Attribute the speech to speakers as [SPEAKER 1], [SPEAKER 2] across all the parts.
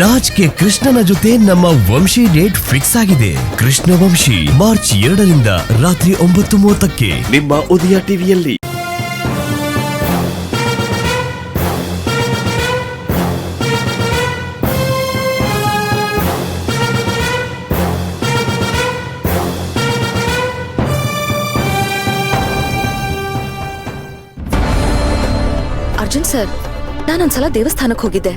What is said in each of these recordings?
[SPEAKER 1] Raj K ಕೃಷ್ಣನ ಜೊತೆ ನಮ್ಮ ವಂಶಿ ಡೇಟ್ ಫಿಕ್ಸ್ ಆಗಿದೆ. ಕೃಷ್ಣ ವಂಶಿ ಮಾರ್ಚ್ 2ರಿಂದ ರಾತ್ರಿ 9:30ಕ್ಕೆ
[SPEAKER 2] ನಿಮ್ಮ ಉದಯ ಟಿವಿಯಲ್ಲಿ.
[SPEAKER 3] ಅರ್ಜುನ್ ಸರ್, ನಾನೊಂದ್ಸಲ ದೇವಸ್ಥಾನಕ್ಕೆ ಹೋಗಿದ್ದೆ.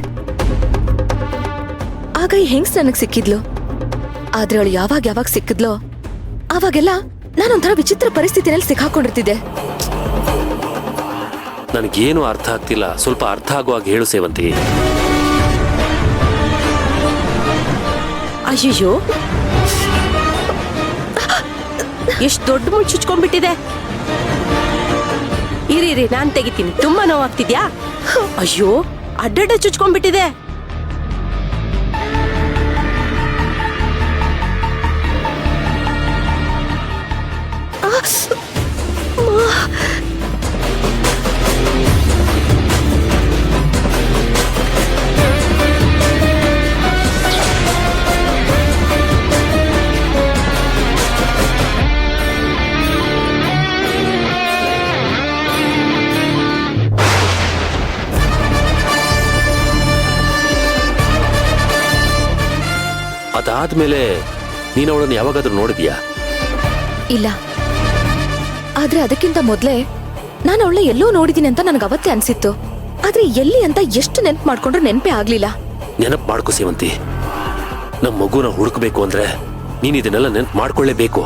[SPEAKER 3] ಆಗ ಈ ಹೆಂಗ್ಸ್ ನನಗ್ ಸಿಕ್ಕಿದ್ಲು. ಆದ್ರೆ ಅವಳು ಯಾವಾಗ ಸಿಕ್ಕಿದ್ಲೋ ಆವಾಗೆಲ್ಲ ನಾನೊಂಥರ ವಿಚಿತ್ರ ಪರಿಸ್ಥಿತಿನಲ್ಲಿ ಸಿಕ್ಕಾಕೊಂಡಿರ್ತಿದ್ದೆ.
[SPEAKER 4] ನನಗೇನು ಅರ್ಥ ಆಗ್ತಿಲ್ಲ, ಸ್ವಲ್ಪ ಅರ್ಥ ಆಗುವಾಗ ಹೇಳು ಸೇವಂತಿ.
[SPEAKER 5] ಅಯ್ಯೋ, ಎಷ್ಟು ದೊಡ್ಡ ಮುಳ್ಳು ಚುಚ್ಕೊಂಡ್ಬಿಟ್ಟಿದೆ. ಇರಿ ನಾನ್ ತೆಗಿತೀನಿ. ತುಂಬಾ ನೋವಾಗ್ತಿದ್ಯಾ? ಅಯ್ಯೋ, ಅಡ್ಡಡ್ಡ ಚುಚ್ಕೊಂಡ್ಬಿಟ್ಟಿದೆ.
[SPEAKER 4] ಅದಾದ್ಮೇಲೆ ನೀನು ಅವಳನ್ನು ಯಾವಾಗಾದ್ರೂ ನೋಡಿದ್ಯಾ?
[SPEAKER 3] ಇಲ್ಲ, ಆದ್ರೆ ಅದಕ್ಕಿಂತ ಮೊದ್ಲೇ ನಾನು ಅವಳ ಎಲ್ಲೋ ನೋಡಿದೀನಿ ಅಂತ ನನಗೆ ಅವತ್ತೇ ಅನ್ಸಿತ್ತು. ಆದ್ರೆ ಎಲ್ಲಿ ಅಂತ ಎಷ್ಟು ನೆನ್ಪು ಮಾಡ್ಕೊಂಡ್ರು ನೆನ್ಪೇ ಆಗ್ಲಿಲ್ಲ.
[SPEAKER 4] ನೆನಪು ಮಾಡ್ಕೋ ಸೇವಂತಿ. ನಮ್ಮ ಮಗುನ ಹುಡುಕ್ಬೇಕು ಅಂದ್ರೆ ನೀನ್ ಇದನ್ನೆಲ್ಲ ನೆನಪು ಮಾಡ್ಕೊಳ್ಳೇಬೇಕು.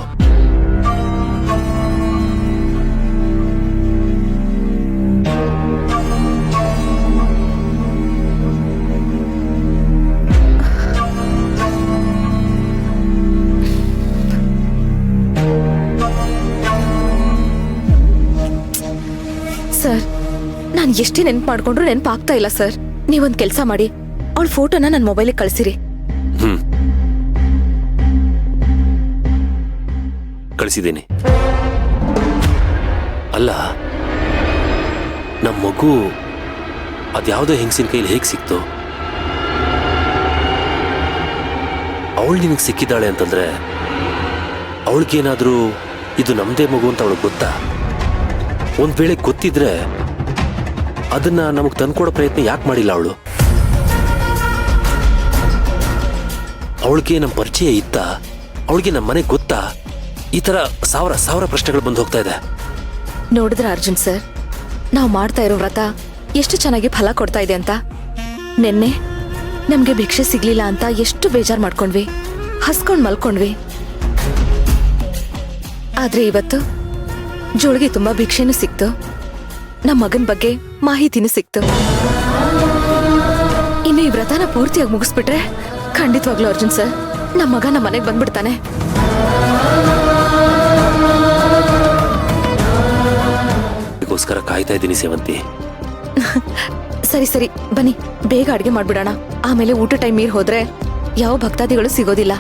[SPEAKER 3] ಸರ್, ನಾನು ಎಷ್ಟೇ ನೆನ್ಪು ಮಾಡ್ಕೊಂಡ್ರು ನೆನ್ಪು ಆಗ್ತಾ ಇಲ್ಲ ಸರ್. ನೀವೊಂದ್ ಕೆಲ್ಸ ಮಾಡಿ, ಅವಳ ಫೋಟೋನ ನನ್ನ ಮೊಬೈಲಿಗೆ ಕಳಿಸಿರಿ.
[SPEAKER 4] ಕಳಿಸಿದ್ದೀನಿ. ಅಲ್ಲ, ನಮ್ಮ ಮಗು ಅದ್ಯಾವುದೋ ಹೆಂಗಸಿನ ಕೈಲಿ ಹೇಗೆ ಸಿಕ್ತು? ಅವಳು ನಿನಗೆ ಸಿಕ್ಕಿದ್ದಾಳೆ ಅಂತಂದ್ರೆ ಅವಳಿಗೇನಾದ್ರೂ ಇದು ನಮ್ದೇ ಮಗು ಅಂತ ಅವಳಿಗೆ ಗೊತ್ತಾ? ಒಂದ್ ವೇಳೆ ಗೊತ್ತಿದ್ರೆ ಅದನ್ನ ನಮಗ್ ತಂದ್ಕೊಡೋ ಪ್ರಯತ್ನ ಯಾಕೆ ಮಾಡಿಲ್ಲ ಅವಳು? ಅವಳಿಗೆ ನಮ್ಮ ಪರಿಚಯ ಇತ್ತಾ? ಅವಳಿಗೆ ನಮ್ಮ ಮನೆ ಗೊತ್ತಾ? ಈ ತರ ಸಾವಿರ ಪ್ರಶ್ನೆಗಳು ಬಂದು ಹೋಗ್ತಾ ಇದೆ.
[SPEAKER 3] ನೋಡಿದ್ರ ಅರ್ಜುನ್ ಸರ್, ನಾವು ಮಾಡ್ತಾ ಇರೋ ವ್ರತ ಎಷ್ಟು ಚೆನ್ನಾಗಿ ಫಲ ಕೊಡ್ತಾ ಇದೆ ಅಂತ. ನೆನ್ನೆ ನಮ್ಗೆ ಭಿಕ್ಷೆ ಸಿಗ್ಲಿಲ್ಲ ಅಂತ ಎಷ್ಟು ಬೇಜಾರ್ ಮಾಡ್ಕೊಂಡ್ವಿ, ಹಸ್ಕೊಂಡ್ ಮಲ್ಕೊಂಡ್ವಿ. ಆದ್ರೆ ಇವತ್ತು ಜೋಳಿಗೆ ತುಂಬಾ ಭಿಕ್ಷೆನೂ ಸಿಕ್ತು, ನಮ್ಮ ಮಗನ್ ಬಗ್ಗೆ ಮಾಹಿತಿನೂ ಸಿಕ್ತು. ಇನ್ನು ಈ ವ್ರತನ ಪೂರ್ತಿಯಾಗಿ ಮುಗಿಸ್ಬಿಟ್ರೆ ಖಂಡಿತವಾಗ್ಲೂ ಅರ್ಜುನ್ ಸರ್, ನಮ್ಮ ಮಗ ನಮ್ಮ ಮನೆಗೆ ಬಂದ್ಬಿಡ್ತಾನೆ.
[SPEAKER 4] ಅದಕ್ಕೋಸ್ಕರ ಕಾಯ್ತಾ ಇದ್ದೀನಿ ಸೇವಂತಿ.
[SPEAKER 3] ಸರಿ ಬನ್ನಿ, ಬೇಗ ಅಡ್ಗೆ ಮಾಡ್ಬಿಡೋಣ. ಆಮೇಲೆ ಊಟ ಟೈಮ್ ಮೀರ್ ಹೋದ್ರೆ ಯಾವ ಭಕ್ತಾದಿಗಳು ಸಿಗೋದಿಲ್ಲ.